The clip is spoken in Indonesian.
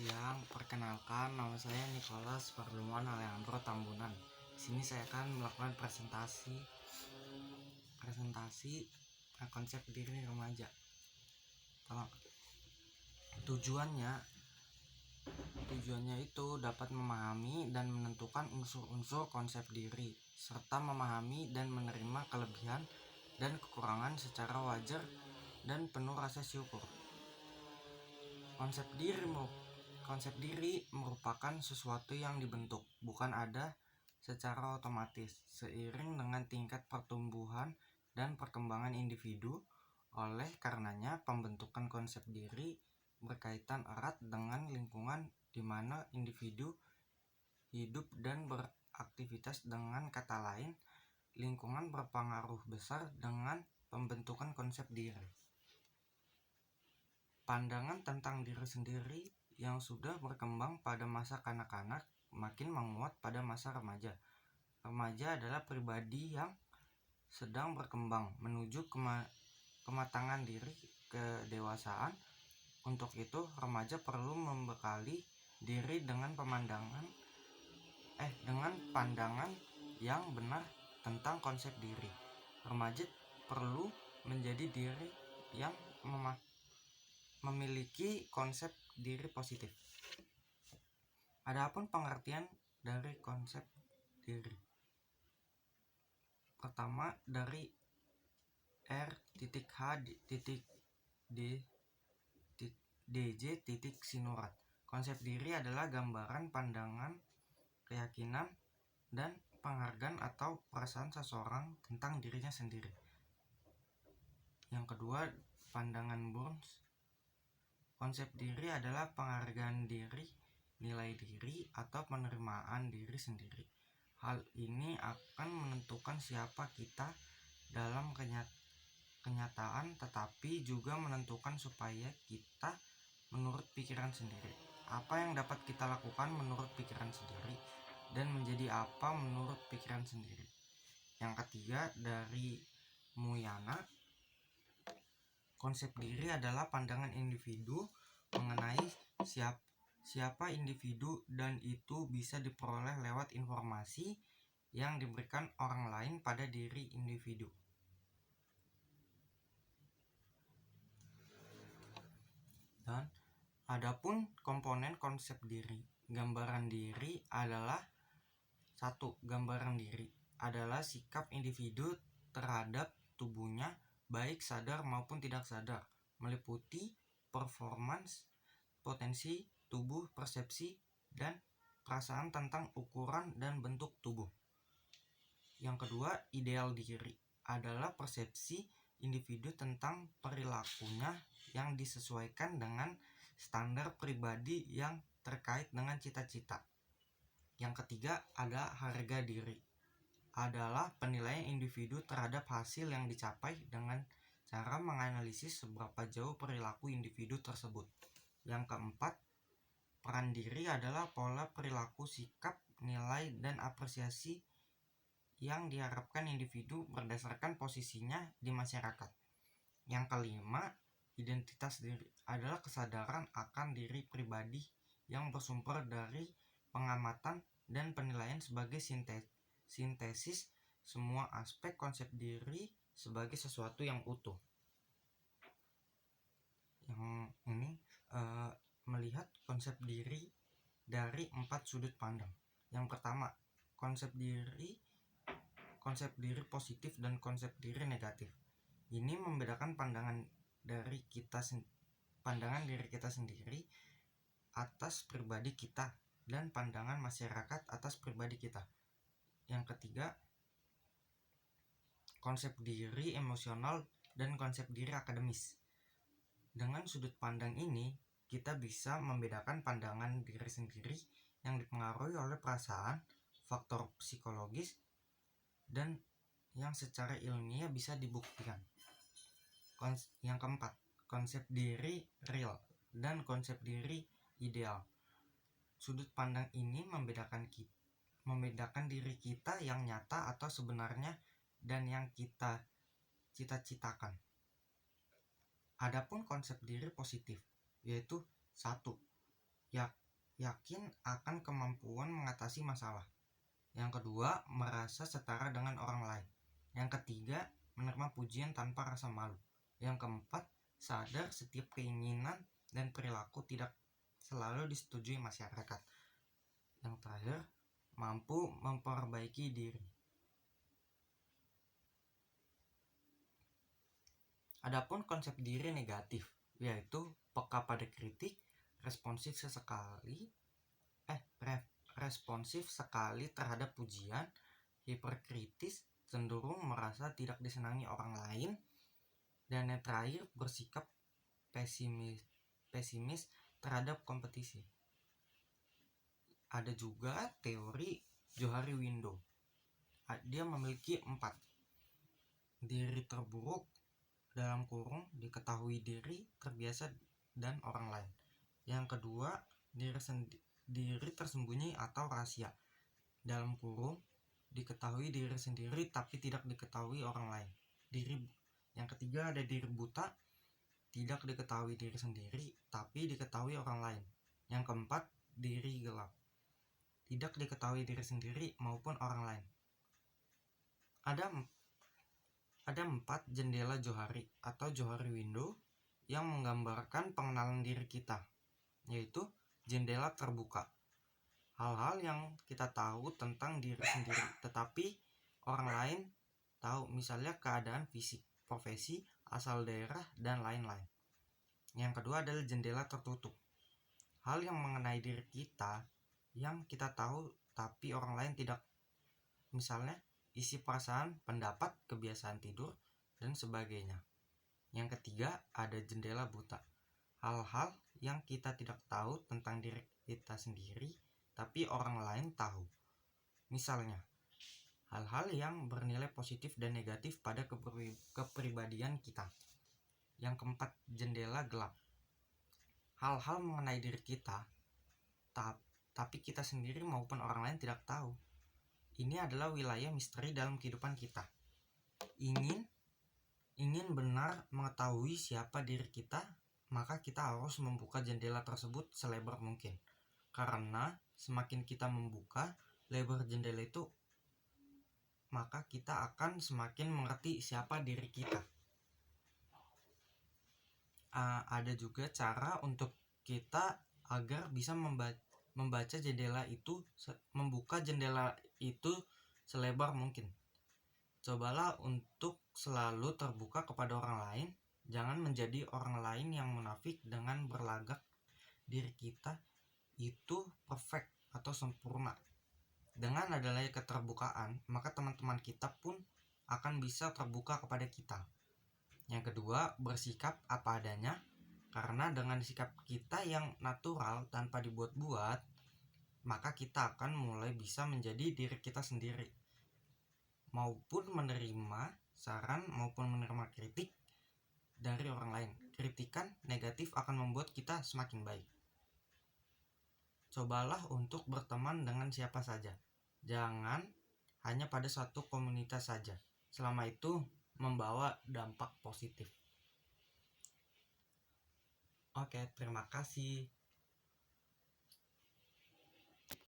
siang, perkenalkan nama saya Nicholas Parduman Alejandro Tambunan. Di sini saya akan melakukan presentasi konsep diri remaja. Tujuannya itu dapat memahami dan menentukan unsur-unsur konsep diri, serta memahami dan menerima kelebihan dan kekurangan secara wajar dan penuh rasa syukur. Konsep diri merupakan sesuatu yang dibentuk, bukan ada secara otomatis, seiring dengan tingkat pertumbuhan dan perkembangan individu. Oleh karenanya, pembentukan konsep diri berkaitan erat dengan lingkungan di mana individu hidup dan beraktivitas. Dengan kata lain, lingkungan berpengaruh besar dengan pembentukan konsep diri. Pandangan tentang diri sendiri yang sudah berkembang pada masa kanak-kanak makin menguat pada masa remaja. Remaja adalah pribadi yang sedang berkembang menuju kematangan diri kedewasaan. Untuk itu, remaja perlu membekali diri dengan pandangan yang benar tentang konsep diri. Remaja perlu menjadi diri yang memiliki konsep diri positif. Adapun pengertian dari konsep diri. Pertama, dari R.H.D.J. Sinurat. Konsep diri adalah gambaran, pandangan, keyakinan, dan penghargaan atau perasaan seseorang tentang dirinya sendiri. Yang kedua, pandangan Burns. Konsep diri adalah penghargaan diri, nilai diri, atau penerimaan diri sendiri. Hal ini akan menentukan siapa kita dalam kenyataan, tetapi juga menentukan supaya kita menurut pikiran sendiri. Apa yang dapat kita lakukan menurut pikiran sendiri dan menjadi apa menurut pikiran sendiri. Yang ketiga, dari Muyana. Konsep diri adalah pandangan individu mengenai siapa individu, dan itu bisa diperoleh lewat informasi yang diberikan orang lain pada diri individu. Dan adapun komponen konsep diri. Gambaran diri adalah 1. Gambaran diri adalah sikap individu terhadap tubuhnya, baik sadar maupun tidak sadar, meliputi performance, potensi tubuh, persepsi, dan perasaan tentang ukuran dan bentuk tubuh. Yang kedua, ideal diri adalah persepsi individu tentang perilakunya yang disesuaikan dengan standar pribadi yang terkait dengan cita-cita. Yang ketiga, ada harga diri adalah penilaian individu terhadap hasil yang dicapai dengan cara menganalisis seberapa jauh perilaku individu tersebut. Yang keempat, peran diri adalah pola perilaku, sikap, nilai, dan apresiasi yang diharapkan individu berdasarkan posisinya di masyarakat. Yang kelima, identitas diri adalah kesadaran akan diri pribadi yang bersumber dari pengamatan dan penilaian sebagai sintesis semua aspek konsep diri sebagai sesuatu yang utuh. Yang ini melihat konsep diri dari 4 sudut pandang. Yang pertama, konsep diri positif dan konsep diri negatif. Ini membedakan pandangan diri kita sendiri atas pribadi kita dan pandangan masyarakat atas pribadi kita. Yang ketiga, konsep diri emosional dan konsep diri akademis. Dengan sudut pandang ini, kita bisa membedakan pandangan diri sendiri yang dipengaruhi oleh perasaan, faktor psikologis, dan yang secara ilmiah bisa dibuktikan. Yang keempat, konsep diri real dan konsep diri ideal. Sudut pandang ini membedakan diri kita yang nyata atau sebenarnya dan yang kita cita-citakan. Adapun konsep diri positif, yaitu 1. yakin akan kemampuan mengatasi masalah. Yang kedua, merasa setara dengan orang lain. Yang ketiga, menerima pujian tanpa rasa malu. Yang keempat, sadar setiap keinginan dan perilaku tidak selalu disetujui masyarakat. Yang terakhir, mampu memperbaiki diri. Adapun konsep diri negatif, yaitu peka pada kritik, responsif sekali terhadap pujian, hiperkritis, cenderung merasa tidak disenangi orang lain, dan yang terakhir bersikap pesimis terhadap kompetisi. Ada juga teori Johari Window. Dia memiliki 4. Diri terburuk dalam kurung diketahui diri terbiasa dan orang lain. Yang kedua, diri tersembunyi atau rahasia dalam kurung diketahui diri sendiri tapi tidak diketahui orang lain. Yang ketiga ada diri buta, tidak diketahui diri sendiri tapi diketahui orang lain. Yang keempat, diri gelap, tidak diketahui diri sendiri maupun orang lain. Ada 4 jendela Johari atau Johari Window yang menggambarkan pengenalan diri kita, yaitu jendela terbuka, hal-hal yang kita tahu tentang diri sendiri tetapi orang lain tahu, misalnya keadaan fisik, profesi, asal daerah, dan lain-lain. Yang kedua adalah jendela tertutup, hal yang mengenai diri kita yang kita tahu tapi orang lain tidak, misalnya isi perasaan, pendapat, kebiasaan tidur, dan sebagainya. Yang ketiga ada jendela buta, hal-hal yang kita tidak tahu tentang diri kita sendiri tapi orang lain tahu, misalnya hal-hal yang bernilai positif dan negatif pada kepribadian kita. Yang keempat, jendela gelap, hal-hal mengenai diri kita tapi kita sendiri maupun orang lain tidak tahu. Ini adalah wilayah misteri dalam kehidupan kita. Ingin benar mengetahui siapa diri kita, maka kita harus membuka jendela tersebut selebar mungkin. Karena semakin kita membuka lebar jendela itu, maka kita akan semakin mengerti siapa diri kita. Ada juga cara untuk kita agar bisa membuka jendela itu selebar mungkin. Cobalah untuk selalu terbuka kepada orang lain. Jangan menjadi orang lain yang munafik dengan berlagak diri kita itu perfect atau sempurna. Dengan adanya keterbukaan, maka teman-teman kita pun akan bisa terbuka kepada kita. Yang kedua, bersikap apa adanya, karena dengan sikap kita yang natural tanpa dibuat-buat, maka kita akan mulai bisa menjadi diri kita sendiri, maupun menerima saran maupun menerima kritik dari orang lain. Kritikan negatif akan membuat kita semakin baik. Cobalah untuk berteman dengan siapa saja, jangan hanya pada satu komunitas saja, selama itu membawa dampak positif. Oke, terima kasih.